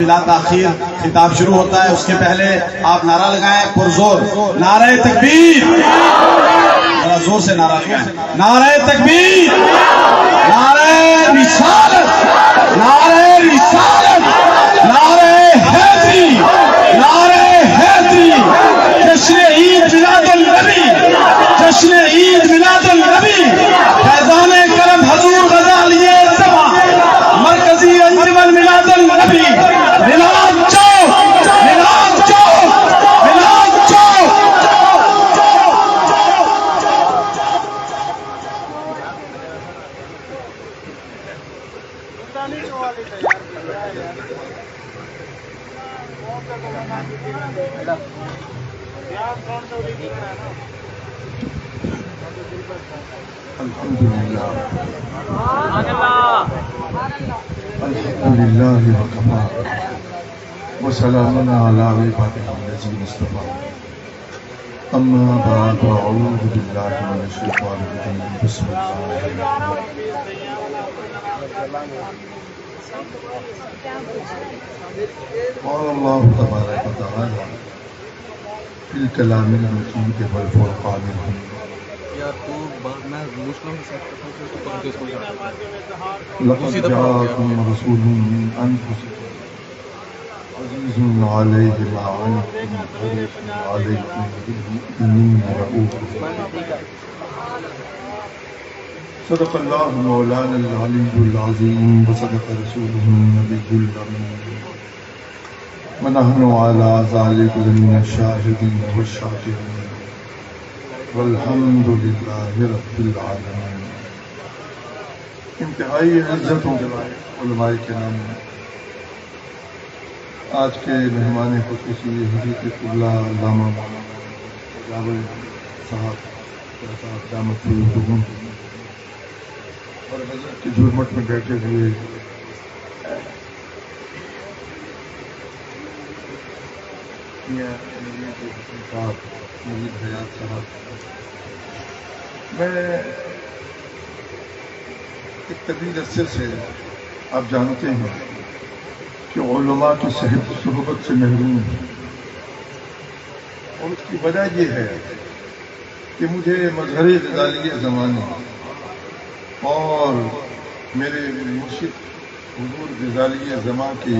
بلا تاخیر خطاب شروع ہوتا ہے، اس کے پہلے آپ نعرہ لگائیں پرزور، نعرہ تکبیر، ذرا زور سے نعرہ لگائیں، نعرہ تکبیر، نعرہ رسالت، نعرہ رسالت، نعرہ حیدری، نعرہ حیدری، جشن عید میلاد النبی، جشن عید میلاد النبی، فیضان کرم حضور غزالی مرکزی انجمن میلاد النبی، میلاد چوک، میلاد چوک، میلاد چوک۔ الحمد لله وكفى وسلام على عباده الذين اصطفى أما بعد أعوذ بالله من الشيطان الرجيم بسم الله الرحمن الرحيم قال الله تبارك وتعالى في الكلام المجيد والفرقان الحميد لقد جاءكم رسول من أنفسكم عزيز عليه ما عنتم حريص عليكم بالمؤمنين رؤوف رحيم صدق الله مولانا العلي العظيم وصدق رسوله النبي الأمين ونحن على ذلك من الشاهدين والشاكرين والحمد لله رب العالمين۔ انتہائی عزتوں کے علماء کرام، آج کے مہمان خصوصی حضرت قبلہ علامہ جاوید صاحب دامت العلوم اور حضرت کے جھرمٹ میں بیٹھے ہوئے صاحب مجید حیات صاحب، میں ایک طویل عرصے سے آپ جانتے ہیں کہ علماء کی صحبت سے محروم ہوں، اور اس کی وجہ یہ ہے کہ مجھے مظہر غزالی زمانے اور میرے مرشد حضور غزالی زماں کے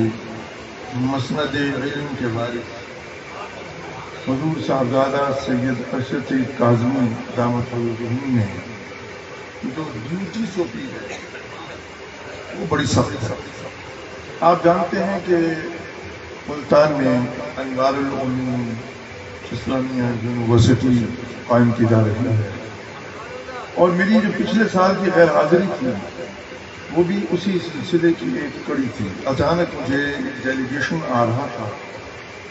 مسند علم کے وارث حضور صاحبزادہ سید ارشد سید کاظمی دامت العلوم نے جو ڈیوٹی سونپی ہے وہ بڑی سخت ہے۔ آپ جانتے ہیں کہ ملتان میں انوار العلوم اسلامیہ یونیورسٹی قائم کی جا رہی ہے، اور میری جو پچھلے سال کی غیر حاضری تھی وہ بھی اسی سلسلے کی ایک کڑی تھی۔ اچانک مجھے ایک ڈیلیگیشن آ رہا تھا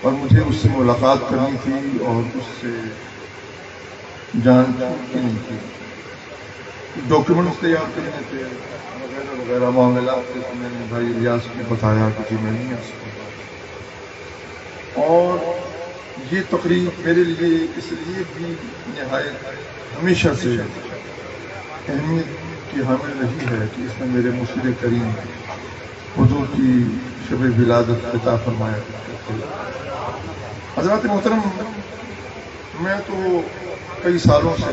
اور مجھے اس سے ملاقات کرنی تھی اور اس سے جان چھوٹتی نہیں تھی، ڈاکیومنٹس تیار کرنے تھے وغیرہ وغیرہ معاملات تھے۔ تو میں نے بھائی ریاض کو بتایا کہ جی میں نہیں آ سکوں گا، اور یہ تقریب میرے لیے اس لیے بھی نہایت ہمیشہ سے اہمیت کی حامل رہی ہے کہ اس میں میرے مرشد کریم حضور کی شب ولادت عطا فرمایا کرتے۔ حضرات محترم، میں تو کئی سالوں سے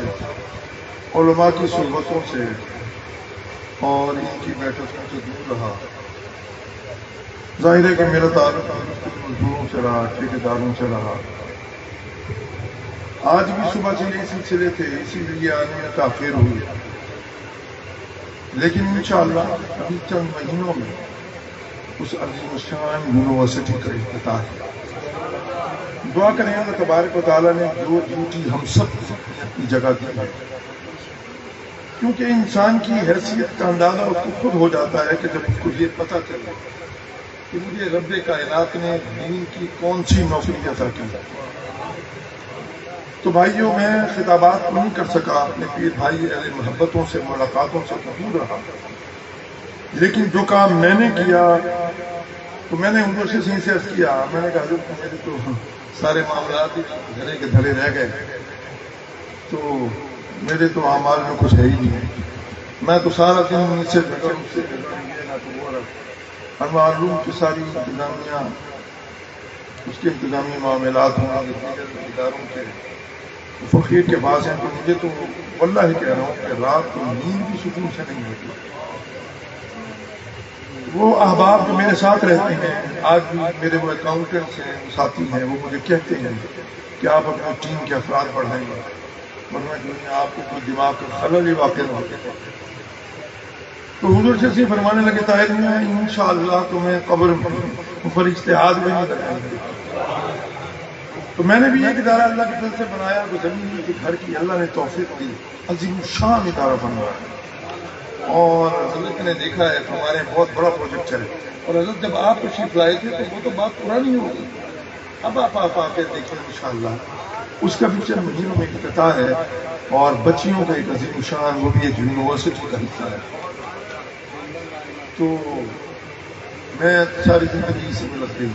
علماء کی صحبتوں سے اور ان کی بیٹھکوں سے دور رہا۔ ظاہر ہے کہ میرا تعلق مزدوروں سے رہا، ٹھیکیداروں سے رہا۔ آج بھی صبح سے یہ سلسلے تھے، اسی لیے آنے میں تاخیر ہوئی، لیکن انشاءاللہ ابھی چند مہینوں میں اس عظیم الشان یونیورسٹی کا افتتاح ہے۔ دعا کریں اللہ تبارک و تعالیٰ نے جو ڈیوٹی ہم سب کو اپنی جگہ دی ہے، کیونکہ انسان کی حیثیت کا اندازہ اس کو خود ہو جاتا ہے کہ جب اس کو یہ پتہ چلے کہ مجھے رب کائنات نے دین کی کون سی نوکری عطا کی۔ تو بھائیوں، میں خطابات نہیں کر سکا، اپنے پیر بھائی اہل محبتوں سے ملاقاتوں سے دور رہا، لیکن جو کام میں نے کیا تو میں نے ان سے عرض کیا، میں نے کہا حضرت میرے تو سارے معاملات گھرے کے دھرے رہ گئے، تو میرے تو اعمال میں کچھ ہے ہی نہیں، میں تو سارا دن ان سے اور معلوم کی ساری انتظامیہ، اس کے انتظامی معاملات ہوں گے دیگر اداروں کے فقیر کے پاس ہیں، تو مجھے تو واللہ ہی کہہ رہا ہوں کہ رات کو نیند بھی سکون سے نہیں ہوتی۔ وہ احباب جو میرے ساتھ رہتے ہیں، آج بھی میرے وہ اکاؤنٹنٹس ہیں، وہ ساتھی ہیں، وہ مجھے کہتے ہیں کہ آپ اپنی ٹیم کے افراد بڑھائیں گے، ورنہ دنیا آپ کو کوئی دماغ کا خلل ہی واقع نہ ہوگا۔ تو حضور سے فرمانے لگے طاہر میں انشاءاللہ تمہیں قبر پر اجتہاد بھی نہیں لگائیں گے۔ تو میں نے بھی ایک ادارہ اللہ کے دل سے بنایا، تو زمین کے گھر کی اللہ نے توفیق دی، عظیم شان ادارہ بنوایا، اور حضرت نے دیکھا ہے ہمارے بہت بڑا پروجیکٹ چلے، اور حضرت جب آپ تشریف لائے تھے تو وہ تو بات پرانی ہو گئی، اب آپ آ کے دیکھیں انشاءاللہ اس کا بھی چند مہینوں میں افتتاح ہے، اور بچیوں کا ایک عظیم شان، وہ بھی ایک یونیورسٹی کا حصہ ہے۔ تو میں ساری زندگی اسی میں لگ گئی،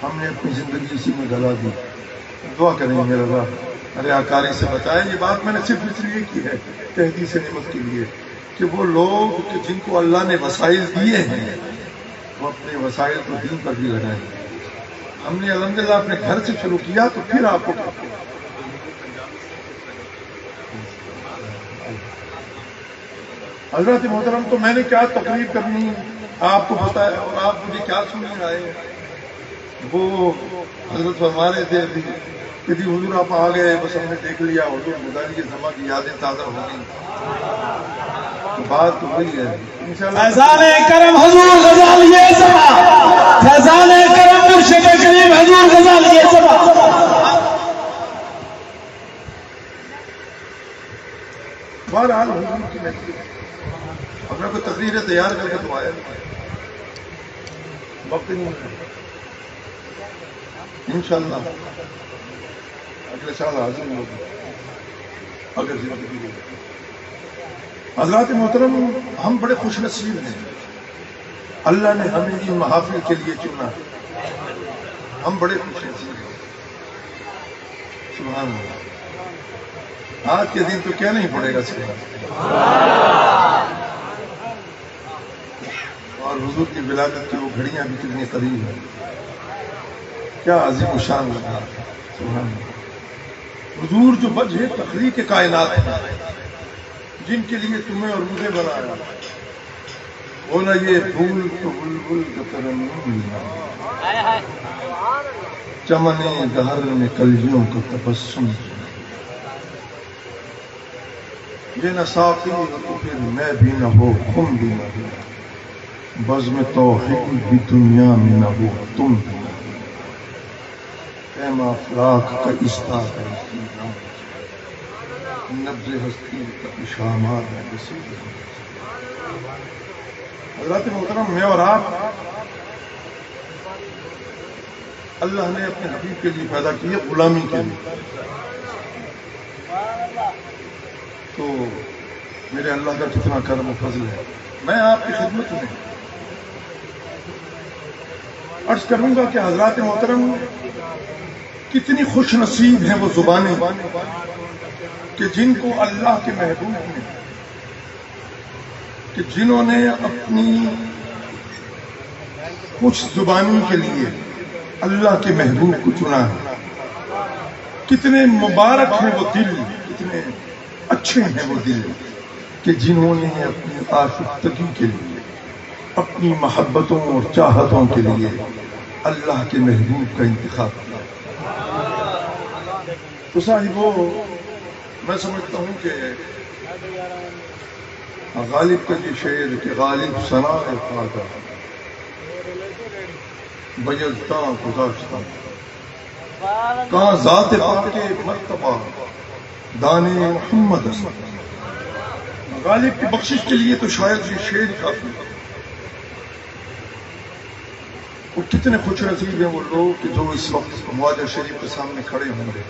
ہم نے اپنی زندگی اسی میں گلا دی۔ دعا کریں میرا اللہ ریاکاری سے بچائے۔ یہ بات میں نے صرف اس لیے کی ہے تحدیث نعمت کے لیے کہ وہ لوگ کہ جن کو اللہ نے وسائل دیے ہیں وہ اپنے وسائل کو دین پر بھی لگائیں۔ ہم نے الحمدللہ اپنے گھر سے شروع کیا، تو پھر آپ کو حضرت محترم، تو میں نے کیا تقریر کرنی آپ کو پتا ہے، اور آپ مجھے کیا سننے آئے۔ وہ حضرت فرما رہے تھے کہ جی حضور آپ آ گئے، بس ہم نے دیکھ لیا، حضور گزاری زماں کی یادیں تازہ ہو گئی۔ بات تو وہی ہے فیضان کرم حضور غزالی زماں، فیضان کرم مرشد کریم حضور غزالی زماں۔ بہرحال حضور کی محفل اب میں کوئی تقریریں تیار کر کے تو آیا وقت نہیں ہے، انشاءاللہ اگلے سال حاضر ہوگی اگر زندگی ہوگی۔ حضرات محترم، ہم بڑے خوش نصیب ہیں، اللہ نے ہمیں ان محافل کے لیے چنا، ہم بڑے خوش نصیب ہیں۔ سبحان اللہ، آج کے دن تو کیا نہیں پڑے گا اور حضور کی ولادت کی وہ گھڑیاں بھی کتنی قریب ہیں، کیا عظیم شان لگا۔ سبحان اللہ، حضور جو وجہ تخلیق کائنات ہے، جن کے لیے تمہیں اور مجھے بنایا، بولا یہ پھول تو بلبل کا ترنم، چمنے گہر میں کلیوں کا تبسم، یہ نہ ساقی ہو تو پھر میں بھی نہ ہو، خم بھی نہ ہو، بزم توحید بھی دنیا میں نہ ہو، تم بھی نہ ہو، ایم افلاک کا استاد ہے نبض ہستی کا اشامات ہے نصیب ہے۔ حضرات محترم، میں اور آپ اللہ نے اپنے حبیب کے لیے پیدا کیے، غلامی کے لیے، تو میرے اللہ کا کتنا کرم و فضل ہے۔ میں آپ کی خدمت میں عرض کروں گا کہ حضرات محترم کتنی خوش نصیب ہیں وہ زبانیں کہ جن کو اللہ کے محبوب نے، کہ جنہوں نے اپنی خوش زبانی کے لیے اللہ کے محبوب کو چنا ہے۔ کتنے مبارک ہیں وہ دل، کتنے اچھے ہیں وہ دل کہ جنہوں نے اپنی آشفتگی کے لیے، اپنی محبتوں اور چاہتوں کے لیے اللہ کے محبوب کا انتخاب کیا۔ تو صاحبو، میں سمجھتا ہوں کہ غالب کا یہ شعر کہ غالب ثنا خواجہ بیزداں گذاشتہ، کہاں ذات پاک کے مرتبہ دانے محمد است۔ غالب کی بخشش کے لیے تو شاید یہ شعر کافی ہے۔ اور کتنے خوش نصیب ہیں وہ لوگ کہ جو اس وقت معاذ شریف کے سامنے کھڑے ہوں گے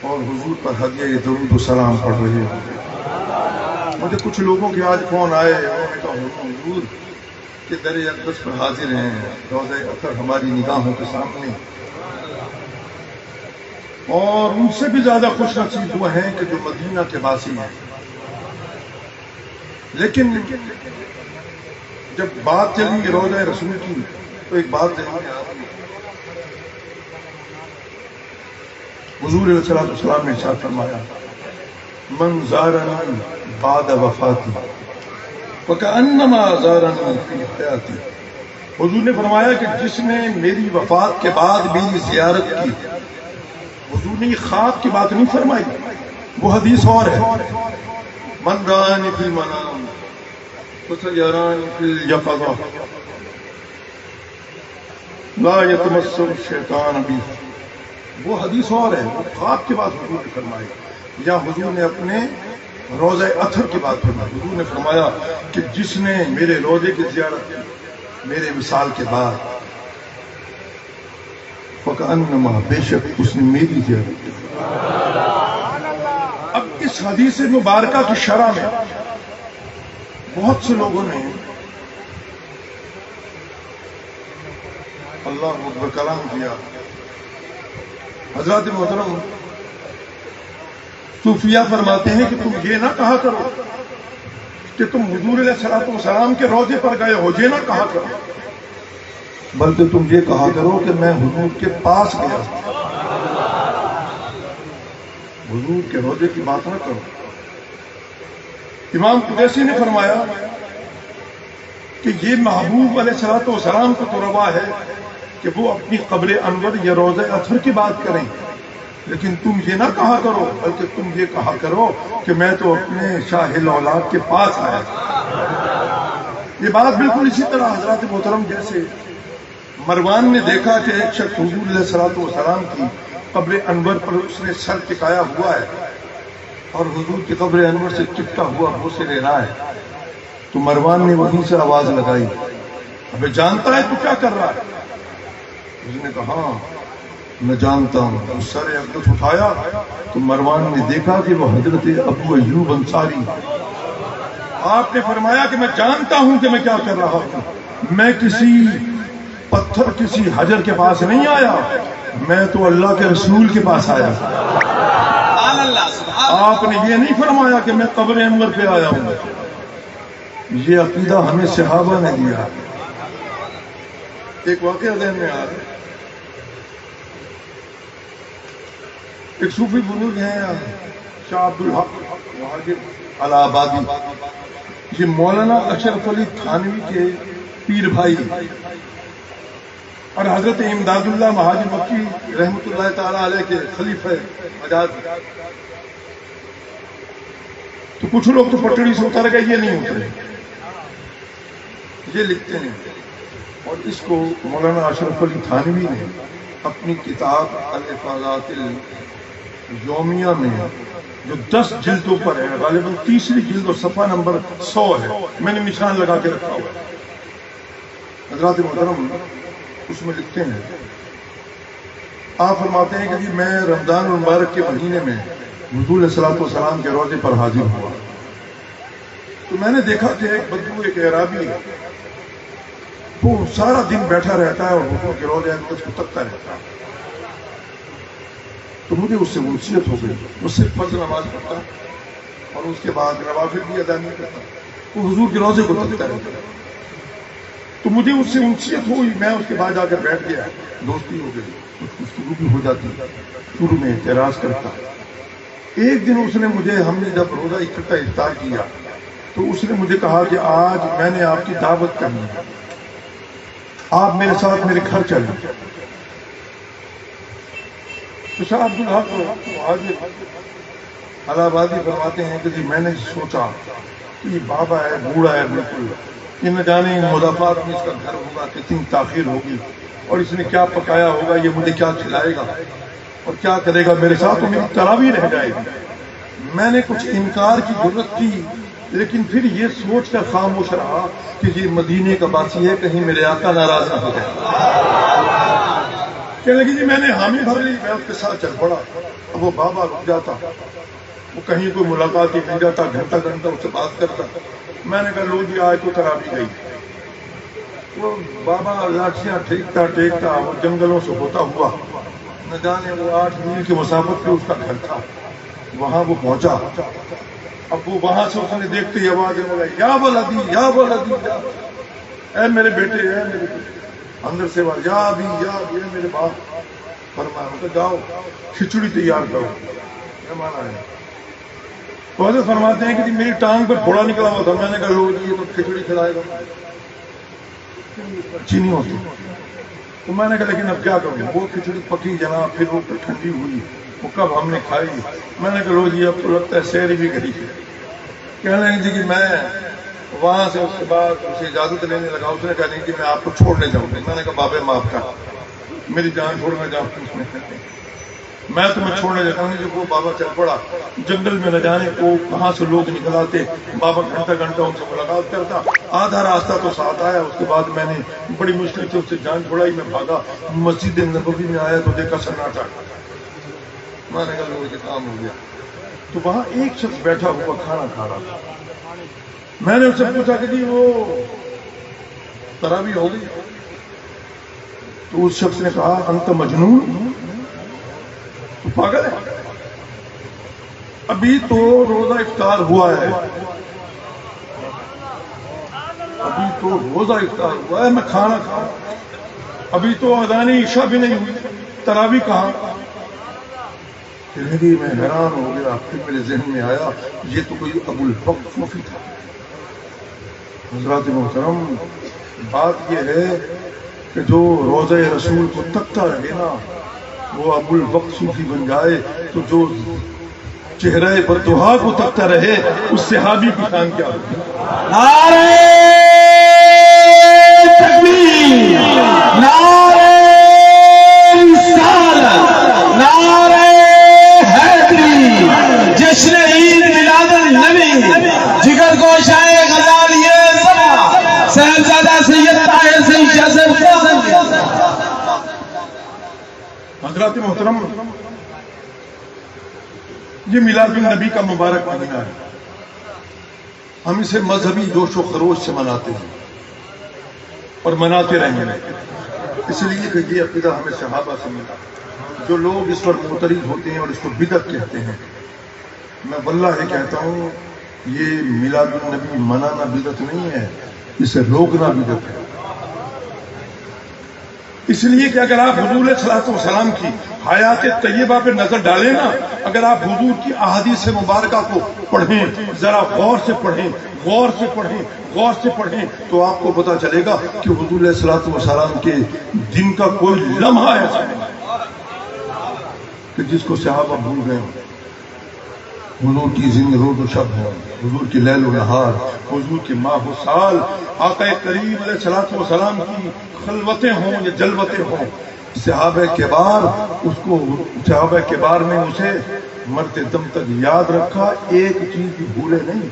اور حضور پر ہدیہ درود و سلام پڑھ رہے ہوں گے۔ مجھے کچھ لوگوں کے آج فون آئے، انہوں نے کہا حضور کہ در اقدس پر حاضر ہیں، روضہ اطہر ہماری نگاہوں کے سامنے، اور ان سے بھی زیادہ خوش نصیب وہ ہیں کہ جو مدینہ کے باسی ہیں۔ لیکن جب بات چلی روضہ رسول کی تو ایک بات ذہن میں آتی ہے. حضور علیہ الصلوۃ والسلام نے ارشاد فرمایا من زارنی بعد وفاتی فکأنما زارنی فی حیاتی. حضور نے فرمایا کہ جس نے میری وفات کے بعد میری زیارت کی. حضور نے یہ خواب کی بات نہیں فرمائی, وہ حدیث اور ہے. من رانی فی المنام فسیرانی فی الیقظہ لا یتمثل الشیطان بی. وہ حدیث اور ہے, وہ خواب کی بات حضور نے فرمائی. یا حضور نے اپنے روضہ اطہر کی بات فرمائی. حضور نے فرمایا کہ جس نے میرے روضے کی زیارت کی میرے وصال کے بعد فکأنما, بے شک اس نے میری زیارت کی. اب اس حدیث مبارکہ کی شرح میں بہت سے لوگوں نے اللہ اکبر کلام کیا. حضرات محترم, صوفیہ فرماتے ہیں کہ تم یہ نہ کہا کرو کہ تم حضور علیہ الصلوۃ والسلام کے روضے پر گئے ہو, یہ نہ کہا کرو, بلکہ تم یہ کہا کرو کہ میں حضور کے پاس گیا. حضور کے روضے کی بات نہ کرو. امام قدیسی نے فرمایا کہ یہ محبوب علیہ الصلوۃ والسلام کو تو روا ہے کہ وہ اپنی قبر انور یا روضہ اطہر کی بات کریں, لیکن تم یہ نہ کہا کرو بلکہ تم یہ کہا کرو کہ میں تو اپنے شاہ الاولاد کے پاس آیا. یہ بات بالکل اسی طرح حضرات محترم جیسے مروان نے دیکھا کہ ایک شخص حضور علیہ الصلوۃ والسلام کی قبر انور پر اس نے سر ٹکایا ہوا ہے اور حضور کی قبر انور سے چپٹا ہوا بوسے لے رہا ہے. تو مروان نے وہیں سے آواز لگائی, ابے جانتا ہے تو کیا کر رہا ہے؟ اس نے کہا ہاں میں جانتا ہوں. سر اقدس اٹھایا تو مروان نے دیکھا کہ وہ حضرت ابو ایوب انصاری. آپ نے فرمایا کہ میں جانتا ہوں کہ میں کیا کر رہا ہوں. میں کسی پتھر کسی حجر کے پاس نہیں آیا, میں تو اللہ کے رسول کے پاس آیا. آپ نے یہ نہیں فرمایا کہ میں قبر انور پہ آیا ہوں. یہ عقیدہ ہمیں صحابہ نے دیا. ایک واقعہ ذہن میں آ رہا ہے. ایک صوفی بزرگ ہیں شاہ عبد الحق مہاجر الہ آبادی. یہ مولانا اشرف علی تھانوی کے پیر بھائی اور حضرت امداد اللہ مہاجر مکی رحمۃ اللہ تعالی علیہ کے خلیفہ مجاز. تو کچھ لوگ تو پٹڑی سے اتر گئے, یہ نہیں اترے, یہ لکھتے ہیں. اور اس کو مولانا اشرف علی تھانوی نے اپنی کتاب الافاضات الجومیہ میں جو 10 جلدوں پر ہے, غالباً 3ری جلد اور صفحہ نمبر 100 ہے, میں نے نشان لگا کے رکھا ہوا ہے. حضرات محترم اس میں لکھتے ہیں, آپ فرماتے ہیں کہ جی میں رمضان المبارک کے مہینے میں حضور علیہ الصلوۃ والسلام کے روضے پر حاضر ہوا. تو میں نے دیکھا کہ ایک بدو, ایک اعرابی ہے, وہ سارا دن بیٹھا رہتا ہے اور حضور کے روضے کو تکتا رہتا ہے. تو مجھے اس سے انسیت ہو گئی. وہ صرف فرض نماز پڑھتا اور اس کے بعد نوافل بھی ادا نہیں کرتا, وہ حضور کے روضے کو تکتا رہتا. تو مجھے اس سے انسیت ہوئی, میں اس کے بعد جا کر بیٹھ گیا, دوستی ہو گئی, کچھ گفتگو بھی ہو جاتی. شروع میں اعتراض کرتا. ایک دن اس نے مجھے, ہم نے جب روزہ اکٹھا افطار کیا تو اس نے مجھے کہا کہ آج میں نے آپ کی دعوت کرنی ہے, آپ میرے ساتھ میرے گھر چلیں. تو شاہ عبد الحق الہ آبادی فرماتے ہیں کہ جی میں نے سوچا کہ یہ بابا ہے, بوڑھا ہے بالکل, یہ نہ جانے مضافات میں اس کا گھر ہوگا, کتنی تاخیر ہوگی, اور اس نے کیا پکایا ہوگا, یہ مجھے کیا کھلائے گا اور کیا کرے گا میرے ساتھ, تو میری تراویح رہ جائے گی. میں نے کچھ انکار کی ضرورت کی, لیکن پھر یہ سوچ کر خاموش رہا کہ یہ مدینے کا باسی ہے, کہیں میرے آقا ناراض نہ ہو جائے. کہنے لگی جی میں نے حامی بھر لی, میں اس کے ساتھ چل پڑا. اب وہ بابا رک جاتا, وہ کہیں کوئی ملاقات ہی مل جاتا, گھنٹہ گھنٹہ اس سے بات کرتا. میں نے کہا لو جی آج تو تراویح گئی. وہ بابا لاٹیاں ٹھیکتا ٹھیکتا وہ جنگلوں سے ہوتا ہوا, نہ جانے وہ 8 میل کی مسافت پہ اس کا گھر تھا, وہاں وہ پہنچا. اب وہ وہاں سے اس نے دیکھتے ہی آواز لگائی, یا ولدی یا ولدی. اے میرے بیٹے، اے میرے بیٹے، اندر سے آواز، یا ابھی میرے باپ، فرمایا تو جاؤ کھچڑی تیار کرو، مہمان آئے۔ تو حضرت فرماتے ہیں کہ میری ٹانگ پر پھوڑا نکلا ہوا تھا، میں نے کہا لو جی یہ تو کھچڑی کھلائے گا، اچھی نہیں ہوتی۔ تو میں نے کہا لیکن اب کیا کروں، وہ کھچڑی پکی جناب، پھر وہ ٹھنڈی ہوئی، وہ کب ہم نے کھائی، میں نے کہا لو جی اب تو لگتا ہے سیر بھی کری۔ کہنے لگے جی کہ میں وہاں سے اس کے بعد اسے اجازت لینے لگا، اس نے کہا نہیں کہ میں آپ کو چھوڑنے جاؤں گا۔ میں نے کہا بابے معاف کر، میری جان چھوڑنا جاؤں، میں تمہیں چھوڑنے جاتا ہوں۔ جب وہ بابا چل پڑا جنگل میں، نہ جانے وہ کہاں سے لوگ نکل آتے، بابا گھنٹہ ان سے ملاقات کرتا، آدھا راستہ تو ساتھ آیا۔ اس کے بعد میں نے بڑی مشکل سے اس سے جان چھوڑائی، میں بھاگا، مسجد نبوی میں آیا تو دیکھا سناٹا۔ میں نے کہا مجھے کام ہو گیا۔ تو وہاں ایک شخص بیٹھا ہوا کھانا کھا رہا تھا، میں نے اس سے پوچھا کہ جی وہ تراویح ہو گئی؟ تو اس شخص نے کہا انت مجنون، تو پاگل ہے، ابھی تو روزہ افطار ہوا ہے، ابھی تو روزہ افطار ہوا ہے، میں کھانا کھا رہا ہوں، ابھی تو اذان عشاء بھی نہیں ہوئی، تراویح کہاں؟ میں حیران ہو گیا، پھر میرے ذہن میں آیا یہ تو کوئی ابو الفضل صوفی تھا۔ حضرات محترم، بات یہ ہے کہ جو روضہ رسول کو تکتا رہے نا، وہ ابو الوقت صوفی بن جائے، تو جو چہرہ بددعا کو تکتا رہے اس صحابی کی شان کیا ہوگی؟ نعرہ تکبیر، نعرہ رسالت، نعرہ حیدری، جشن عید میلاد النبی، جگر گوشائے غزالیہ زبا، صاحبزادہ سید طاہر سید شاہ صاحب۔ حضرات محترم، یہ میلاد النبی کا مبارک مہینہ ہے، ہم اسے مذہبی جوش و خروش سے مناتے ہیں اور مناتے رہیں گے، اس لیے کہ یہ عقیدہ ہمیں صحابہ سے ملا۔ جو لوگ اس پر معترض ہوتے ہیں اور اس کو بدعت کہتے ہیں، میں واللہ کہتا ہوں یہ میلاد النبی منانا بدعت نہیں ہے، اسے روکنا بدعت ہے۔ اس لیے کہ اگر آپ حضور صلی اللہ علیہ وسلم کی حیات طیبہ پہ نظر ڈالیں نا، اگر آپ حضور کی احادیث مبارکہ کو پڑھیں، ذرا غور سے پڑھیں، غور سے پڑھیں، غور سے پڑھیں، تو آپ کو پتا چلے گا کہ حضور صلی اللہ علیہ وسلم کے دن کا کوئی لمحہ ایسا نہیں کہ جس کو صحابہ بھول گئے ہوں۔ حضور کی زندگی روز و شب ہو، حضور کی لیل و نہار، حضور کے ماہ و سال، آقا کریم علیہ الصلوۃ والسلام کی خلوتیں ہوں یا جلوتیں ہوں، صحابہ کبار اس کو، صحابہ کبار نے اسے مرتے دم تک یاد رکھا، ایک چیز بھی بھولے نہیں۔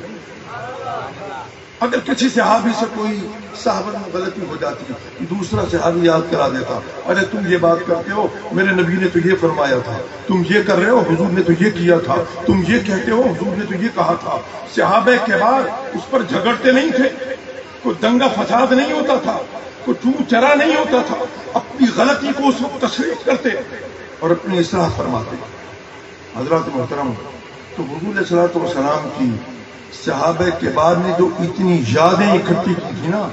اگر کسی صحابی سے کوئی صحابہ میں غلطی ہو جاتی، دوسرا صحابی یاد کرا دیتا، ارے تم یہ بات کرتے ہو، میرے نبی نے تو یہ فرمایا تھا، تم یہ کر رہے ہو، حضور نے تو یہ کیا تھا، تم یہ کہتے ہو، حضور نے تو یہ کہا تھا۔ صحابہ کے بعد اس پر جھگڑتے نہیں تھے، کوئی دنگا فساد نہیں ہوتا تھا، کوئی چور چرا نہیں ہوتا تھا، اپنی غلطی کو اس وقت تشریح کرتے اور اپنی اصلاح فرماتے۔ حضرات محترم، تو حضور صلی اللہ علیہ وسلم کی صحابہ کے بعد نے جو اتنی یادیں اکٹھی کی تھی نا،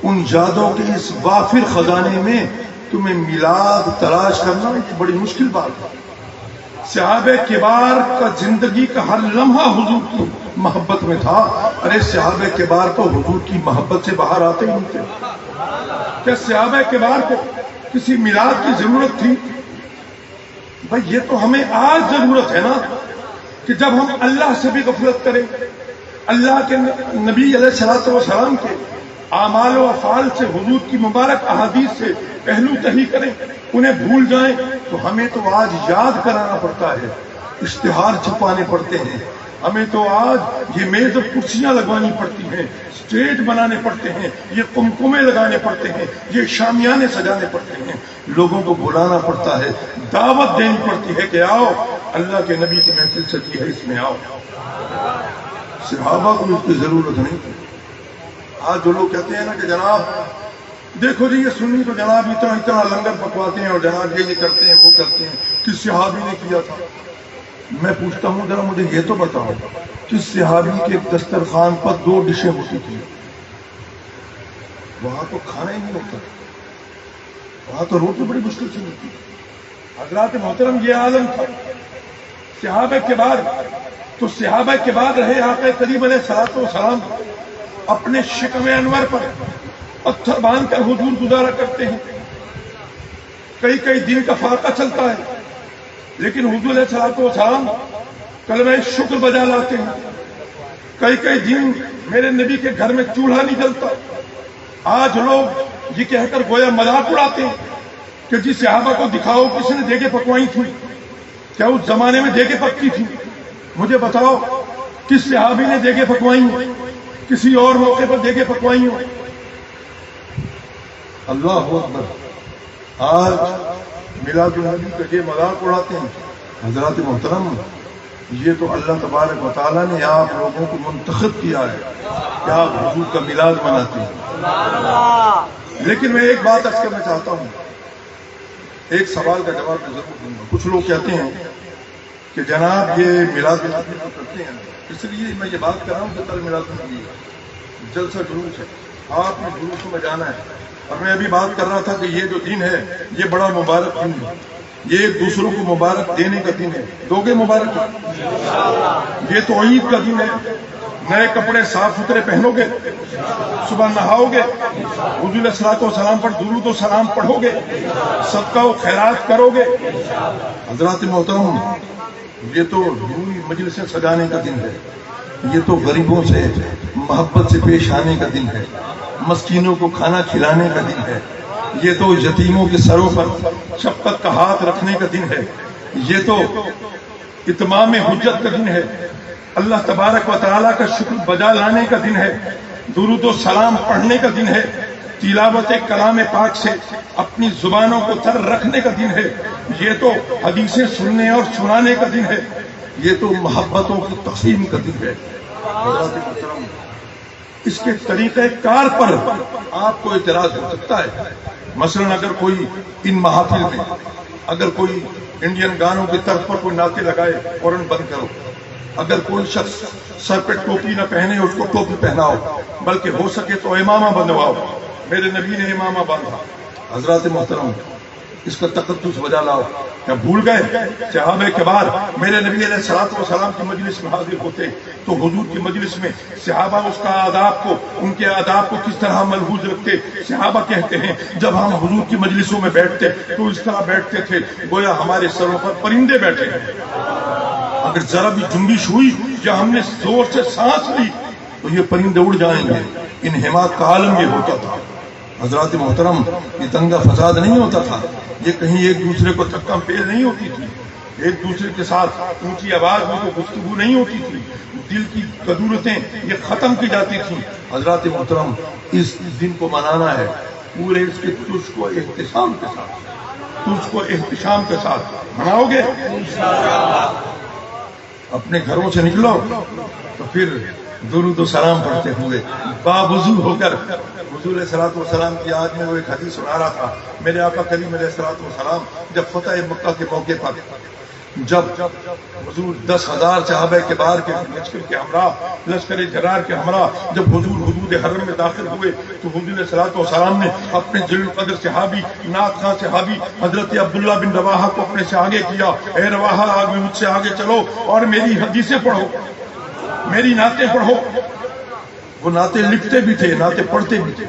ان یادوں کے اس وافر خزانے میں تمہیں میلاد تلاش کرنا ایک بڑی مشکل بات ہے۔ صحابہ کبار کا زندگی کا ہر لمحہ حضور کی محبت میں تھا، ارے صحابہ کبار کو حضور کی محبت سے باہر آتے ہی نہیں تھے۔ کیا صحابہ کبار کو کسی میلاد کی ضرورت تھی؟ بھائی یہ تو ہمیں آج ضرورت ہے نا، کہ جب ہم اللہ سے بھی غفلت کریں، اللہ کے نبی علیہ الصلوۃ والسلام کے اعمال و افعال سے، حضور کی مبارک احادیث سے پہلو تہی کریں، انہیں بھول جائیں، تو ہمیں تو آج یاد کرانا پڑتا ہے، اشتہار چھپانے پڑتے ہیں، ہمیں تو آج یہ میز اور کرسیاں لگوانی پڑتی ہیں، اسٹیج بنانے پڑتے ہیں، یہ قمقمے لگانے پڑتے ہیں، یہ شامیانے سجانے پڑتے ہیں، لوگوں کو بلانا پڑتا ہے، دعوت دینی پڑتی ہے کہ آؤ اللہ کے نبی کی محفل سجی ہے، اس میں آؤ۔ صحابہ کو اس کی ضرورت نہیں تھی۔ آج جو لوگ کہتے ہیں نا کہ جناب دیکھو جی یہ سنی تو جناب اتنا لنگر پکواتے ہیں اور جناب یہ کرتے ہیں وہ کرتے ہیں، کس صحابی نے کیا تھا؟ میں پوچھتا ہوں ذرا مجھے یہ تو بتاؤ، کس صحابی کے دسترخوان پر 2 ڈشیں ہوتی تھی؟ وہاں تو کھانا ہی نہیں ہوتا، وہاں تو روٹی بڑی مشکل سے ملتی۔ حضرات محترم یہ عالم تھا صحابہ کے بعد، تو صحابہ کے بعد رہے آقا کریم علیہ الصلوۃ والسلام اپنے شکم انور پر پتھر باندھ کر حضور گزارا کرتے ہیں، کئی کئی دن کا فاقہ چلتا ہے، لیکن حضور علیہ الصلوۃ والسلام کلمہ شکر بجا لاتے ہیں، کئی کئی دن میرے نبی کے گھر میں چولہا نہیں جلتا۔ آج لوگ یہ کہہ کر گویا مذاق اڑاتے ہیں کہ جی صحابہ کو دکھاؤ کس نے دیگیں پکوائی تھی، کیا اس زمانے میں دیگیں پکتی تھی؟ مجھے بتاؤ کس صحابی نے دیگیں پکوائی ہوں، کسی اور موقع پر دیگیں پکوائی ہوں؟ اللہ اکبر۔ آج میلاد النبی کا یہ مذاق اڑاتے ہیں۔ حضرات محترم، یہ تو اللہ تبارک و تعالیٰ نے آپ لوگوں کو منتخب کیا ہے کہ آپ حضور کا میلاد مناتے ہیں۔ لیکن میں ایک بات عرض کرنا چاہتا ہوں، ایک سوال کا جواب میں ضرور دوں گا۔ کچھ لوگ کہتے ہیں کہ جناب یہ میلاد النبی کرتے ہیں، اس لیے میں یہ بات کر رہا ہوں کہ کل میلاد النبی ہے، جلسہ جلوس ہے، آپ نے جلوس میں جانا ہے۔ اور میں ابھی بات کر رہا تھا کہ یہ جو دن ہے یہ بڑا مبارک دن ہے، یہ ایک دوسروں کو مبارک دینے کا دن ہے۔ دو گے مبارک؟ یہ تو عید کا دن ہے، نئے کپڑے صاف ستھرے پہنو گے، صبح نہاؤ گے، حضور علیہ الصلوۃ والسلام پر درود و سلام پڑھو گے، صدقہ و خیرات کرو گے۔ حضرات محترم، یہ تو روحی مجلسیں سجانے کا دن ہے، یہ تو غریبوں سے محبت سے پیش آنے کا دن ہے، مسکینوں کو کھانا کھلانے کا دن ہے، یہ تو یتیموں کے سروں پر شفقت کا ہاتھ رکھنے کا دن ہے، یہ تو اتمام حجت کا دن ہے، اللہ تبارک و تعالیٰ کا شکر بجا لانے کا دن ہے، درود و سلام پڑھنے کا دن ہے، تلاوت کلام پاک سے اپنی زبانوں کو تر رکھنے کا دن ہے، یہ تو حدیثیں سننے اور سنانے کا دن ہے، یہ تو محبتوں کی تقسیم کا دن ہے۔ اس کے طریقہ کار پر آپ کو اعتراض ہو سکتا ہے، مثلا اگر کوئی ان محافل میں اگر کوئی انڈین گانوں کی طرف پر کوئی نعتیں لگائے فوراً بند کرو، اگر کوئی شخص سر پہ ٹوپی نہ پہنے اس کو ٹوپی پہناؤ، بلکہ ہو سکے تو امامہ بندواؤ، میرے نبی نے امامہ باندھا۔ حضرات محترم، اس کا تقدس بجا لاؤ۔ کیا بھول گئے صحابہ کے بعد میرے نبی علیہ الصلوۃ والسلام کی مجلس میں حاضر ہوتے تو حضور کی مجلس میں صحابہ اس کا آداب کو، ان کے آداب کو کس طرح ملحوظ رکھتے؟ صحابہ کہتے ہیں جب ہم حضور کی مجلسوں میں بیٹھتے تو اس طرح بیٹھتے تھے گویا ہمارے سروں پر پرندے بیٹھے ہیں، اگر ذرا بھی جنبش ہوئی یا ہم نے زور سے سانس لی تو یہ پرندے اڑ جائیں گے۔ انہماک کا عالم یہ ہوتا تھا۔ حضرات محترم، یہ دنگا فساد نہیں ہوتا تھا، یہ کہیں ایک دوسرے کو چکم پیل نہیں ہوتی تھی، ایک دوسرے کے ساتھ اونچی آواز میں کوئی گفتگو نہیں ہوتی تھی، دل کی قدورتیں یہ ختم کی جاتی تھیں۔ حضرات محترم، اس دن کو منانا ہے پورے اس کے تجھ کو احتشام کے ساتھ، تجھ کو احتشام کے ساتھ مناؤ گے؟ اپنے گھروں سے نکلو تو پھر درود و سلام پڑھتے ہوئے باوضو ہو کر حضور علیہ الصلوۃ والسلام کی آج میں وہ ایک حدیث سنا رہا تھا۔ میرے آقا کریم علیہ الصلوۃ والسلام جب فتح مکہ کے موقع پر جب حضور 10,000 صحابہ کے بار کے لشکر کے ہمراہ، لشکر جرار کے ہمراہ جب حضور حدود حرم میں داخل ہوئے تو حضور علیہ الصلوۃ والسلام نے اپنے جلیل القدر صحابی، نعت خواں صحابی حضرت عبداللہ بن رواحہ کو اپنے سے آگے کیا، اے رواحہ آگے مجھ سے آگے چلو اور میری حدیثیں پڑھو، میری نعتیں پڑھو۔ وہ نعتیں لکھتے بھی تھے، نعتیں پڑھتے بھی تھے۔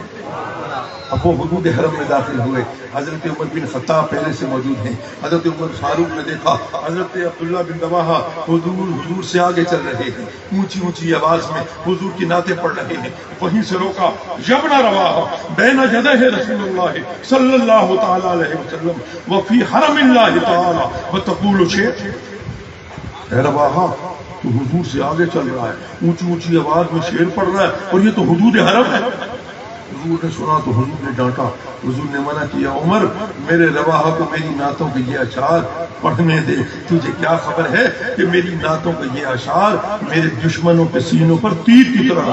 اب وہ حدود حرم میں داخل ہوئے، حضرت عمر بن خطاب پہلے سے موجود ہیں، حضرت عمر فاروق نے دیکھا حضرت عبداللہ بن رواحہ حضور سے آگے چل رہے ہیں، اونچی اونچی آواز میں حضور کی نعتیں پڑھ رہے ہیں، وہیں سے روکا، یبن رواحہ بین یدہ رسول اللہ صلی اللہ تعالی علیہ وسلم وفی حرم اللہ تعالی وتقول شیخ، اے رواحہ تو حضور سے آگے چل رہا ہے، اونچی اونچی آواز میں شعر پڑھ رہا ہے اور یہ تو حدود حرم ہے۔ حضور نے سنا تو حضور نے ڈانٹا، حضور نے منع کیا، عمر میرے رواحہ کو میری نعتوں کے یہ اشعار پڑھنے دے، تجھے کیا خبر ہے کہ میری نعتوں کا یہ اشعار میرے دشمنوں کے سینوں پر تیر کی طرح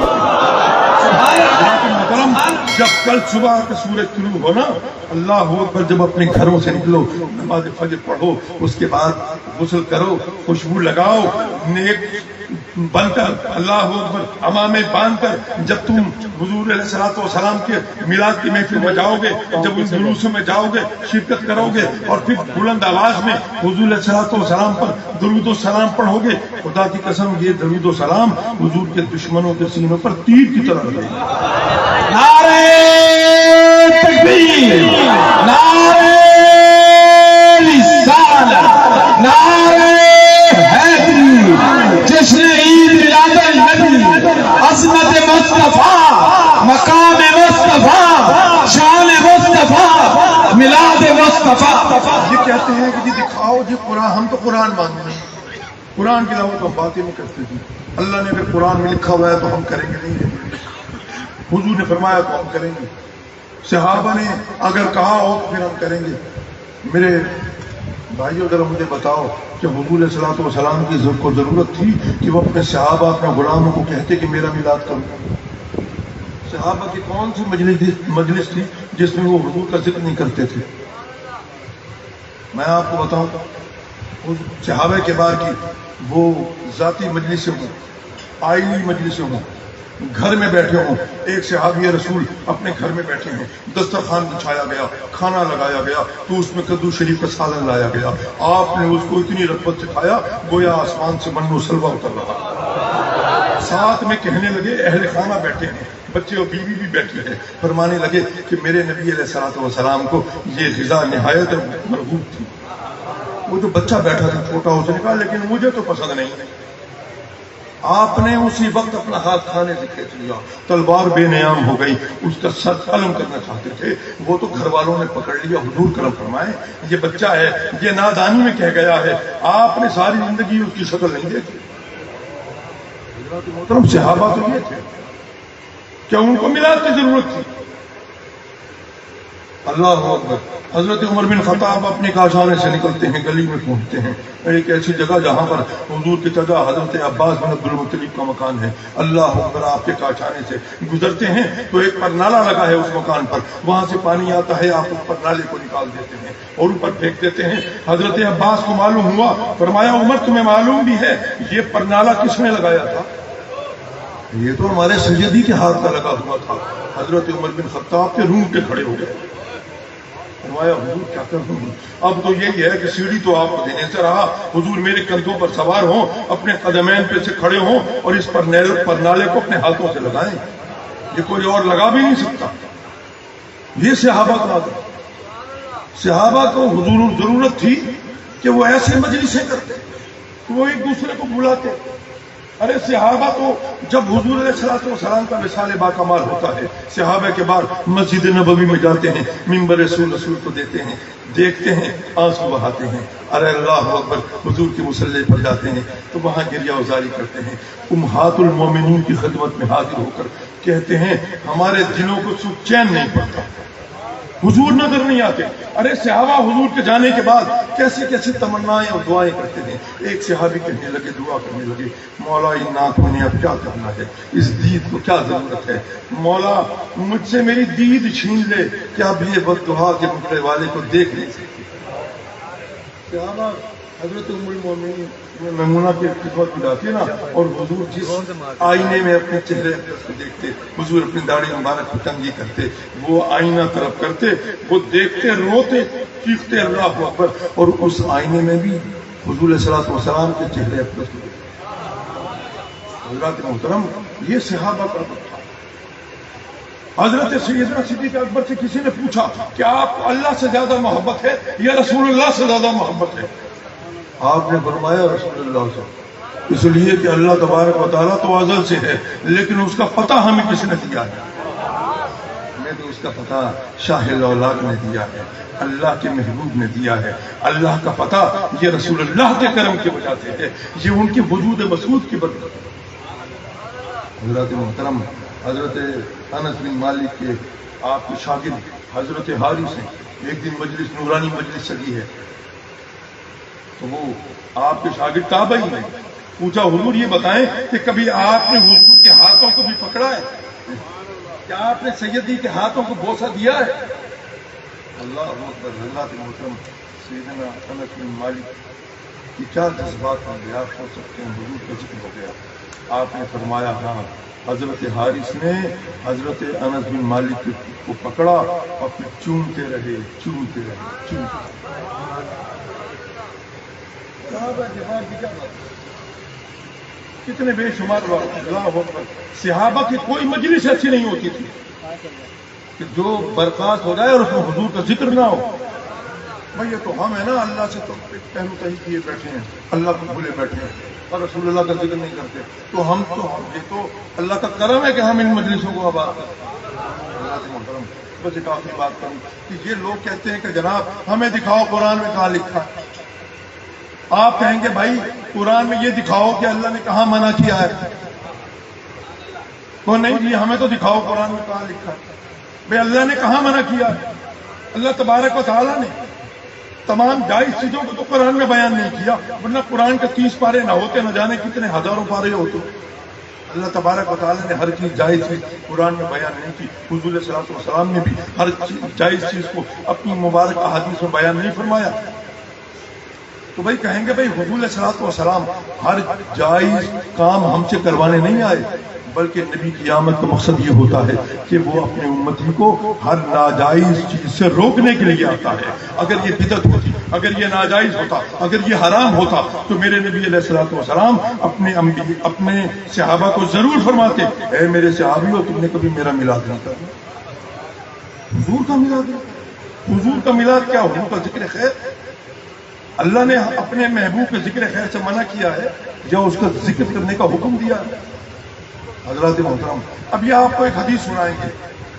محترم، جب کل صبح کا سورج طلوع ہونا، اللہ اکبر، جب اپنے گھروں سے نکلو نماز فجر پڑھو، اس کے بعد غسل کرو، خوشبو لگاؤ، نیک بن کر اللہ اکبر امامے باندھ کر جب تم حضور علیہ الصلوۃ والسلام کے میلاد کی محفل میں جاؤ گے، جب ان جلوسوں میں جاؤ گے، شرکت کرو گے اور پھر بلند آواز میں حضور علیہ الصلوۃ والسلام پر درود و سلام پڑھو گے، خدا کی قسم یہ درود و سلام حضور کے دشمنوں کے سینوں پر تیر کی طرح لگے گا۔ نعرہ تکبیر، نعرہ رسالت، نعرہ حیدری، جشن عید میلاد النبی، عظمت مصطفیٰ، مقام مصطفیٰ، شان مصطفیٰ، میلاد مصطفیٰ۔ یہ کہتے ہیں کہ جی دکھاؤ جی قرآن، ہم تو قرآن مانتے ہیں، قرآن کی دعوت ہم باتیں نہیں کرتے تھے، اللہ نے اگر قرآن میں لکھا ہوا ہے تو ہم کریں گے نہیں، حضور نے فرمایا تو ہم کریں گے، صحابہ نے اگر کہا ہو تو پھر ہم کریں گے۔ میرے بھائیو ذرا مجھے بتاؤ کہ حضور علیہ الصلوۃ والسلام کی کو ضرورت تھی کہ وہ اپنے صحابہ اپنے غلاموں کو کہتے کہ میرا میلاد کرو؟ صحابہ کی کون سی مجلس تھی جس میں وہ حضور کا ذکر نہیں کرتے تھے؟ میں آپ کو بتاؤں صحابہ کے بار کی وہ ذاتی مجلسیں ہوں، آئینی مجلسیں ہوں، گھر میں بیٹھے ہوں، ایک صحابی رسول اپنے گھر میں بیٹھے ہیں، دسترخوان بچھایا گیا، کھانا لگایا گیا تو اس میں کدو شریف کا سالن لایا گیا، آپ نے اس کو اتنی رغبت سے کھایا گویا آسمان سے من و سلوہ اتر رہا، ساتھ میں کہنے لگے اہل خانہ بیٹھے ہیں، بچے اور بیوی بھی بیٹھے ہیں، فرمانے لگے کہ میرے نبی علیہ الصلوۃ والسلام کو یہ غذا نہایت مرغوب تھی۔ وہ جو بچہ بیٹھا تھا چھوٹا، اس نے کہا لیکن مجھے تو پسند نہیں۔ آپ نے اسی وقت اپنا ہاتھ کھانے سے کھینچ لیا، تلوار بے نیام ہو گئی، اس کا سر قلم کرنا چاہتے تھے، وہ تو گھر والوں نے پکڑ لیا، حضور کرم فرمائے یہ بچہ ہے، یہ نادانی میں کہہ گیا ہے، آپ نے ساری زندگی اس کی شکل نہیں دیکھی۔ حضرات محترم صحابہ تو یہ تھے، کیا ان کو میلاد کی ضرورت تھی؟ اللہ اکبر۔ حضرت عمر بن خطاب اپنے کاشانے سے نکلتے ہیں، گلی میں پہنچتے ہیں، ایک ایسی جگہ جہاں پر حضور کے چچا حضرت عباس بن عبد المطلب کا مکان ہے، اللہ اکبر، آپ کے کاشانے سے گزرتے ہیں تو ایک پر نالا لگا ہے اس مکان پر، وہاں سے پانی آتا ہے، آپ اس پر نالے کو نکال دیتے ہیں اور اوپر پھینک دیتے ہیں۔ حضرت عباس کو معلوم ہوا، فرمایا عمر تمہیں معلوم بھی ہے یہ پر نالا کس نے لگایا تھا؟ یہ تو ہمارے سیدی کے ہاتھ کا لگا ہوا تھا۔ حضرت عمر بن خطاب کے روم کے کھڑے ہو گئے، فرمایا حضور کیا کروں، اب تو یہی ہے کہ سیڑھی تو آپ کو دینے سے رہا، حضور میرے کندھوں پر سوار ہوں، اپنے قدمین پہ سے کھڑے ہوں اور اس پر نالے کو اپنے ہاتھوں سے لگائیں، یہ کوئی اور لگا بھی نہیں سکتا۔ یہ صحابہ کا عادت، صحابہ کو حضور ضرورت تھی کہ وہ ایسے مجلسیں کرتے کہ وہ ایک دوسرے کو بلاتے۔ ارے صحابہ تو جب حضور علیہ الصلوۃ والسلام کا وصال باکمال ہوتا ہے، صحابہ کے بعد مسجد نبوی میں جاتے ہیں، ممبر رسول کو دیتے ہیں، دیکھتے ہیں، آنسو بہاتے ہیں، ارے اللہ اکبر، حضور کے مصلی پر جاتے ہیں تو وہاں گریہ ازاری کرتے ہیں، امہات المومنین کی خدمت میں حاضر ہو کر کہتے ہیں ہمارے دلوں کو سکھ چین نہیں پڑتا، حضور نظر نہیں آتے۔ ارے صحابہ حضور کے جانے کے بعد کیسی کیسی تمنائیں اور دعائیں کرتے ہیں۔ ایک صحابی کہنے لگے، دعا کرنے لگے، مولا ان آنکھوں نے اب کیا کرنا ہے، اس دید کو کیا ضرورت ہے، مولا مجھ سے میری دید چھین لے کہ اب یہ بددعا کے مکڑے والے کو دیکھ نہیں سکتے۔ صحابہ حضرت ام المومنین میمونہ کی خدمت میں جاتی ہے نا، اور حضور جس آئینے میں اپنے چہرے کو دیکھتے، حضور اپنی داڑھی مبارک کو کنگھی کرتے، وہ آئینہ طرف کرتے، وہ دیکھتے، روتے، چیختے اللہ اکبر، اور اس آئینے میں بھی حضور علیہ الصلوۃ والسلام کے چہرے اپنے کو دیکھتے۔ حضرات محترم، یہ صحابہ کا وقت تھا۔ حضرت سیدنا صدیق اکبر سے کسی نے پوچھا کہ آپ کو اللہ سے زیادہ محبت ہے یا رسول اللہ سے زیادہ محبت ہے؟ آپ نے فرمایا رسول اللہ سے، اس لیے کہ اللہ تبارک و تعالیٰ تو ازل سے ہے، لیکن اس کا پتہ ہمیں کس نے دیا ہے؟ ہمیں تو اس کا پتہ شاہ الاولاد نے دیا ہے، اللہ کے محبوب نے دیا ہے۔ اللہ کا پتہ یہ رسول اللہ کے کرم کی وجہ سے ہے، یہ ان کے وجود مسعود کی برکت ہے۔ حضرت محترم، حضرت انس بن مالک کے آپ کے شاگرد حضرت حارث ہیں، ایک دن مجلس نورانی مجلس سجی ہے تو وہ آپ کے شاگرد تابعی ہیں، پوچھا حضور یہ بتائیں کہ کبھی آپ نے حضور کے ہاتھوں کو بھی پکڑا ہے، کیا آپ نے سیدی کے ہاتھوں کو بوسہ دیا ہے؟ اللہ اکبر۔ اللہ کے محترم سیدنا انس بن مالک کی کیا جذبات ہوں گے، آپ سوچ سکتے ہیں، حضور کا ذکر ہو گیا، آپ نے فرمایا ہاں. حضرت حارث نے حضرت انس بن مالک کو پکڑا اور پھر چومتے رہے. کتنے بے شمار لوگ. اللہ اکبر. صحابہ کی کوئی مجلس ایسی نہیں ہوتی تھی کہ جو برخاست ہو جائے اور اس میں حضور کا ذکر نہ ہو. بھائی یہ تو ہم ہیں نا, اللہ سے تو پہلو تہی کیے بیٹھے ہیں, اللہ کو بھولے بیٹھے ہیں اور رسول اللہ کا ذکر نہیں کرتے. تو یہ تو اللہ کا کرم ہے کہ ہم ان مجلسوں کو آباد کرتے ہیں. اللہ سے محترم بس ایک آخری بات کروں کہ یہ لوگ کہتے ہیں کہ جناب ہمیں دکھاؤ قرآن میں کہاں لکھا. آپ کہیں گے بھائی قرآن میں یہ دکھاؤ کہ اللہ نے کہاں منع کیا ہے. تو نہیں جی ہمیں تو دکھاؤ قرآن میں کہاں لکھا. بھائی اللہ نے کہاں منع کیا ہے؟ اللہ تبارک و تعالیٰ نے تمام جائز چیزوں کو تو قرآن میں بیان نہیں کیا, ورنہ قرآن کے 30 پارے نہ ہوتے, نہ جانے کتنے ہزاروں پارے ہوتے. اللہ تبارک و تعالیٰ نے ہر چیز جائز چیز قرآن میں بیان نہیں کی. حضور صلی اللہ علیہ وسلم نے بھی ہر جائز چیز کو اپنی مبارک احادیث میں بیان نہیں فرمایا. تو بھائی کہیں گے بھائی حضور صلی اللہ علیہ وسلم ہر جائز کام ہم سے کروانے نہیں آئے, بلکہ نبی کی آمد کا مقصد یہ ہوتا ہے کہ وہ اپنے امتی کو ہر ناجائز چیز سے روکنے کے لیے آتا ہے. اگر یہ بدعت ہوتی, اگر یہ ناجائز ہوتا, اگر یہ حرام ہوتا تو میرے نبی علیہ الصلوۃ والسلام اپنے صحابہ کو ضرور فرماتے, اے میرے صحابیو تم نے کبھی میرا میلاد نہیں کرنا. حضور کا میلاد نہیں. حضور کا میلاد کیا؟ حضور کا ذکر خیر. اللہ نے اپنے محبوب کے ذکر خیر سے منع کیا ہے یا اس کا ذکر کرنے کا حکم دیا ہے؟ حضرات محترم اب یہ آپ کو ایک حدیث سنائیں گے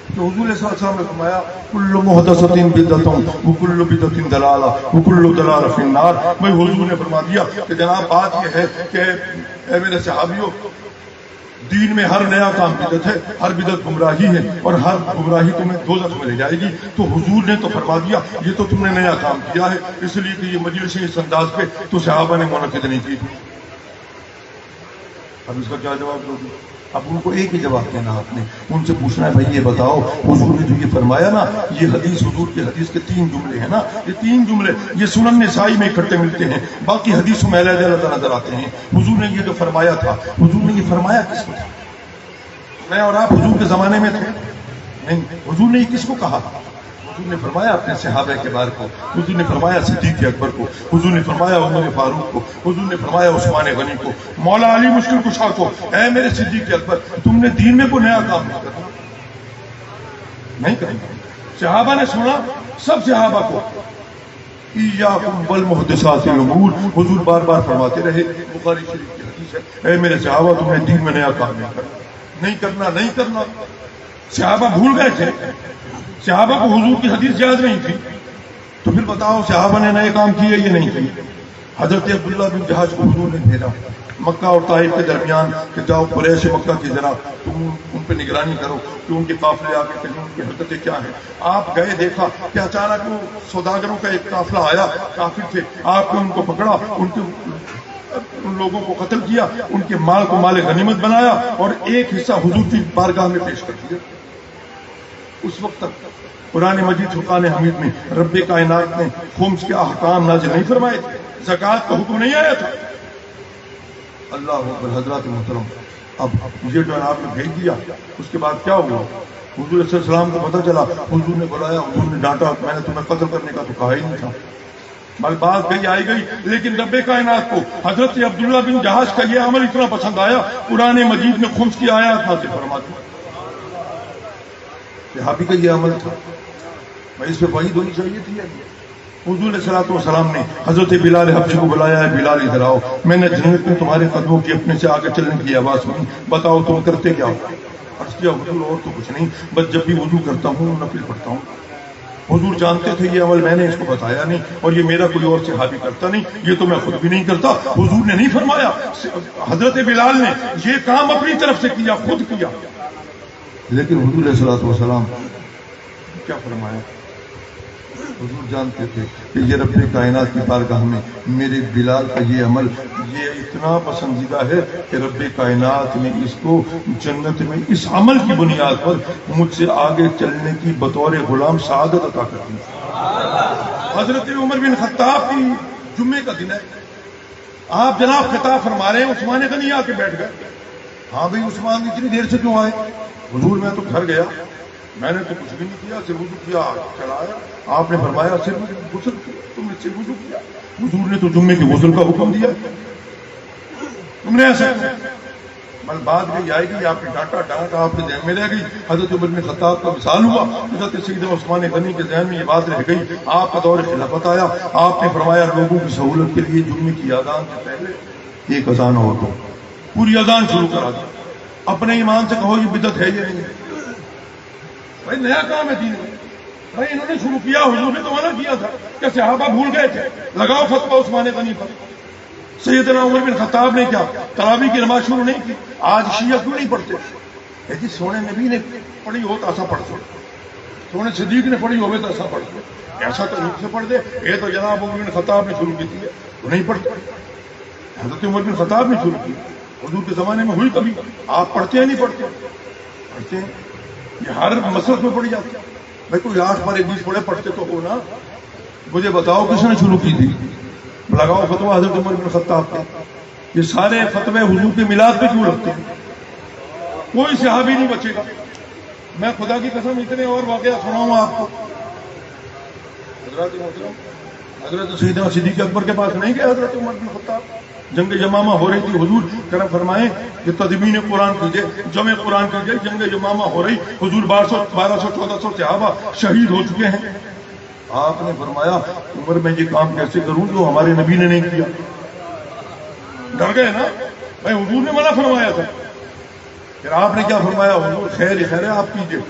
کہ حضور صلی اللہ علیہ وسلم نے فرمایا کل محدثۃ بدعۃ وکل بدعۃ ضلالہ وکل ضلالہ فی النار. بھائی حضور نے فرما دیا کہ جناب بات یہ ہے کہ اے میرے صحابیوں دین میں ہر نیا کام بدعت ہے, ہر بدعت گمراہی ہے اور ہر گمراہی تمہیں دوزخ میں لے جائے گی. تو حضور نے تو فرما دیا یہ تو تم نے نیا کام کیا ہے, اس لیے کہ یہ مجلس اس انداز پہ تو صحابہ نے منعقد نہیں کی. اب اس کا کیا جواب دو گے؟ اب ان کو ایک ہی جواب دینا, آپ نے ان سے پوچھنا ہے بھائی یہ بتاؤ حضور نے جو یہ فرمایا نا, یہ حدیث حضور کی حدیث کے 3 جملے ہیں نا, یہ 3 جملے یہ سنن نسائی میں اکٹھے ملتے ہیں, باقی حدیثوں میں علیحدہ علیحدہ نظر آتے ہیں. حضور نے یہ جو فرمایا تھا, حضور نے یہ فرمایا کس کو؟ میں اور آپ حضور کے زمانے میں تھے نہیں. حضور نے یہ کس کو کہا؟ حضور نے فرمایا اپنے صحابہ کے بارے کو, حضور نے فرمایا صدیق اکبر کو, حضور نے فرمایا عمر فاروق کو, حضور نے فرمایا عثمان غنی کو, مولا علی مشکل کشا کو, اے میرے صدیق اکبر تم نے دین میں کوئی نیا کام نہیں کرنا. صحابہ نے سنا, سب صحابہ کو ایاکم والمحدثات الامور, حضور بار بار فرماتے رہے. بخاری شریف کی حدیث ہے اے میرے صحابہ تم نے دین میں نیا کام نہیں کرنا. صحابہ بھول گئے تھے, صحابہ کو حضور کی حدیث یاد نہیں تھی, تو پھر بتاؤ صحابہ نے نئے کام کیے یہ نہیں کیے. حضرت عبداللہ بن جہاز کو حضور نے بھیجا مکہ اور طائف کے درمیان کہ جاؤ قریش مکہ کی ذرا تم ان پہ نگرانی کرو کہ ان کے قافلے آگے کہیں ان کی حرکتیں کیا ہیں. آپ گئے, دیکھا کہ اچانک وہ سوداگروں کا ایک قافلہ آیا, کافر تھے, آپ نے ان کو پکڑا, ان لوگوں کو قتل کیا, ان کے مال کو مال غنیمت بنایا اور ایک حصہ حضور کی بارگاہ میں پیش کر دیا. اس وقت تک قرآن مجید فرقان حمید میں رب کائنات نے خمس کے احکام نازل نہیں فرمائے تھے, زکوٰۃ کا حکم نہیں آیا تھا. اللہ اکبر. حضرات محترم اب یہ جو آپ نے بھیج دیا اس کے بعد کیا ہوا؟ حضور صلی اللہ علیہ وسلم کو پتہ چلا, حضور نے بلایا, حضور نے ڈانٹا, میں نے تمہیں قتل کرنے کا تو کہا ہی نہیں تھا. بات گئی آئی گئی, لیکن رب کائنات کو حضرت عبداللہ بن جہاز کا یہ عمل اتنا پسند آیا, قرآن مجید میں خمس کی آیات نازل فرما دی. صحابی کا یہ عمل تھا, میں اس پہ وحید ہونی چاہیے تھی. حضور علیہ الصلوۃ والسلام نے حضرت بلال حبشی کو بلایا ہے, بلال ادھر آؤ, میں نے جنت میں تمہارے قدموں کی اپنے سے آگے چلنے کی آواز سنی, بتاؤ تم کرتے کیا ہو؟ عرض کیا حضور اور تو کچھ نہیں, بس جب بھی وضو کرتا ہوں نفل پڑھتا ہوں. حضور جانتے تھے یہ عمل میں نے اس کو بتایا نہیں اور یہ میرا کوئی اور صحابی کرتا نہیں, یہ تو میں خود بھی نہیں کرتا. حضور نے نہیں فرمایا, حضرت بلال نے یہ کام اپنی طرف سے کیا, خود کیا. لیکن حضور علیہ الصلوۃ والسلام کیا فرمایا؟ حضور جانتے تھے کہ یہ رب کائنات کی بارگاہ میں میرے بلال کا یہ عمل یہ اتنا پسندیدہ ہے کہ رب کائنات نے اس کو جنت میں اس عمل کی بنیاد پر مجھ سے آگے چلنے کی بطور غلام سعادت عطا کر دی. حضرت عمر بن خطاب کی جمعے کا دن ہے, آپ جناب خطاب فرما رہے ہیں, عثمان غنی آ کے بیٹھ گئے, ہاں بھائی عثمان اتنی دیر سے کیوں آئے؟ حضور میں تو گھر گیا، میں نے تو کچھ بھی نہیں کیا، صرف وضو کیا چلایا. آپ نے فرمایا صرف غسل کیا، تم نے صرف وضو کیا؟ حضور نے تو جمعے کے غسل کا حکم دیا، تم نے ایسا بل بعد میں آئے گی. آپ نے ڈانٹ آپ کے ذہن میں رہ گئی. حضرت عمر بن خطاب کا مثال ہوا، حضرت سیدنا عثمان غنی کے ذہن میں یہ بات رہ گئی. آپ کا دور خلافت آیا، آپ نے فرمایا لوگوں کی سہولت کے لیے جمعے کی اذان سے پہلے ایک اذان اور دو، پوری اذان شروع کرا دو. اپنے ایمان سے کہو یہ بدعت ہے یا نہیں؟ بھائی نیا کام ہے دین میں. بھائی انہوں نے شروع کیا، حضور نے تو منع کیا تھا کہ صحابہ بھول گئے تھے. لگاؤ فتویٰ عثمان غنی پر. سیدنا عمر بن خطاب نے کیا تراویح کی نماز شروع نہیں کی. آج شیعہ کیوں نہیں پڑھتے؟ جی سونے نبی نے پڑھی ہو تو ایسا پڑھ دو، سونے صدیق نے پڑھی ہوئے تو ایسا پڑھ دو. ایسا تو نہیں سے پڑھ دے. یہ تو جناب عمر بن خطاب نے شروع کی تھی، وہ نہیں پڑھتے. حضرت عمر بن خطاب نے شروع کی، حضور کے زمانے میں ہوئی کبھی؟ آپ پڑھتے ہیں نہیں پڑھتے؟ پڑھتے ہیں. یہ ہر مسلک میں پڑھی جاتی ہے. بھائی کوئی 8 بار 20 پڑھے پڑھتے تو ہو نا. مجھے بتاؤ کس نے شروع کی تھی؟ لگاؤ فتویٰ حضرت عمر بن خطاب کا. یہ سارے فتوے حضور کے میلاد پہ کیوں رکھتے ہیں؟ کوئی صحابی نہیں بچے گا. میں خدا کی قسم اتنے اور واقعہ سناؤں آپ کو. حضرت محترم حضرت سیدنا صدیق اکبر کے پاس نہیں گئے حضرت عمر بن خطاب. جنگ یمامہ ہو رہی تھی، حضور کرم فرمائیں کہ تدبین قرآن کیجیے، جمع قرآن کیجیے. جنگ یمامہ ہو رہی، حضور 1200-1400 صحابہ شہید ہو چکے ہیں. آپ نے فرمایا عمر میں یہ کام کیسے کروں جو ہمارے نبی نے نہیں کیا؟ ڈر گئے نا بھائی، حضور نے منع فرمایا تھا. پھر آپ نے کیا فرمایا؟ حضور خیر ہی خیر ہے، آپ کیجیے.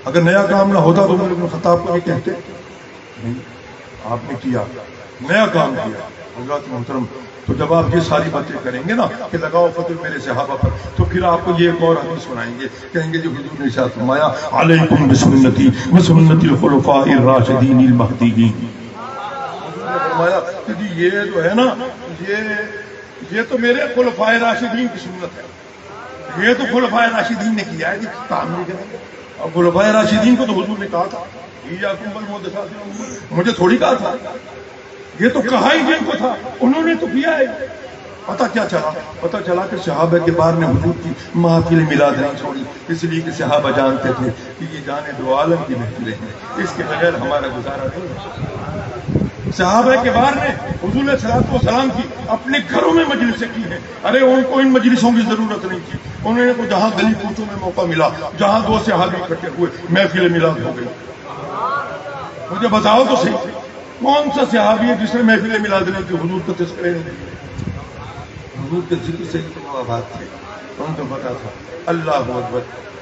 اگر نیا کام نہ ہوتا تو عمر بن خطاب کو یہ کہتے نہیں. آپ نے کیا، نیا کام کیا. حضرات محترم تو جب آپ یہ ساری باتیں کریں گے نا کہ لگاؤ فتوی میرے صحابہ پر، تو پھر آپ کو یہ ایک اور حدیث سنائیں گے، کہیں گے جو حضور نے ارشاد فرمایا علیکم بسنتی وسنت الخلفاء الراشدین المہدیین. فرمایا کہ جی یہ جو ہے نا یہ تو میرے خلفاء راشدین کی سنت ہے. یہ تو خلفاء راشدین نے کیا ہے، جی کام نہیں کریں گے. اور خلفاء راشدین کو تو حضور نے کہا تھا ایاکم بالمحدثات الامور، مجھے تھوڑی کہا تھا. یہ تو کہا ہی جن کو تھا، انہوں نے تو کیا ہے. پتہ کیا چلا؟ پتہ چلا کہ صحابہ کے بار نے حضور کی محفل میلاد نہیں چھوڑی، اس لیے کہ صحابہ جانتے تھے کہ یہ جانے دو عالم کی محفلیں ہیں، اس کے بغیر ہمارا گزارا نہیں ہے. صحابہ کے بار نے حضور علیہ الصلوۃ والسلام کی اپنے گھروں میں مجلسیں کی ہیں. ارے ان کو ان مجلسوں کی ضرورت نہیں تھی. انہوں نے تو جہاں گلی کوچوں میں موقع ملا، جہاں 2 صحابی اکٹھے ہوئے، محفل میلاد ہو گئی. مجھے بتاؤ تو صحیح، کون سا صحابی ہے جس نے محفل میلاد نے کی حضور کا تذکرہ نہیں کیا؟ حضور کے ذکر سے ہی تو آباد تھے. ان کو پتا تھا اللہ اکبر.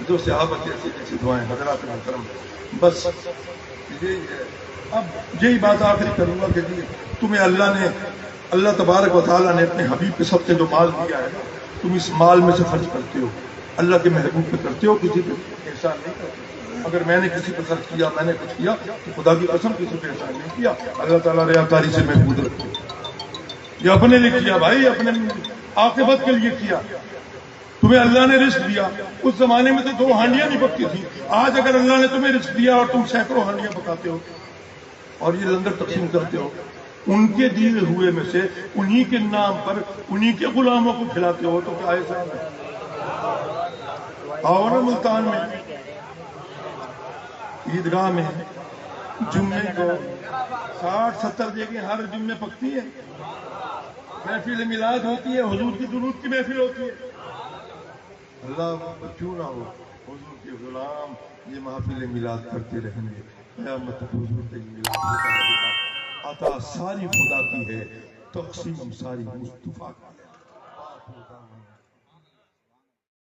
جو صحابہ کی ایسی ایسی دعائیں. حضرات محترم بس یہی ہے. اب یہی بات آخری کروں گا کہ جی تمہیں اللہ تبارک و تعالیٰ نے اپنے حبیب کے سب سے جو مال دیا ہے، تم اس مال میں سے خرچ کرتے ہو، اللہ کے محبوب پہ کرتے ہو، کسی پہ احسان نہیں کرتے. اگر میں نے کسی پہ خرچ کیا، میں نے کچھ کیا، تو خدا کی قسم کسی پہ احسان نہیں کیا. اللہ تعالیٰ ریاکاری سے محفوظ رکھے. یہ اپنے لیے کیا بھائی، اپنے عاقبت کے لیے کیا. تمہیں اللہ نے رزق دیا. اس زمانے میں تو 2 ہانڈیاں نہیں پکتی تھی. آج اگر اللہ نے تمہیں رزق دیا اور تم سینکڑوں ہانڈیاں پکاتے ہو اور یہ لنگر تقسیم کرتے ہو، ان کے دیے ہوئے میں سے انہی کے نام پر انہی کے غلاموں کو کھلاتے ہو، تو کیا ایسا ہے؟ آؤ نا ملتان میں عیدگاہ میں جمعے کو 60-70 جگہ ہر جمعے پکتی ہے، محفل میلاد ہوتی ہے، حضور کی درود کی محفل ہوتی ہے. اللہ کیوں نہ ہو حضور کے غلام یہ محفل میلاد کرتے رہیں گے. قیامت تک حضور کے میلاد ہوتا رہے گا. عطا ساری خدا کی ہے، تقسیم ساری مصطفیٰ کا ہے.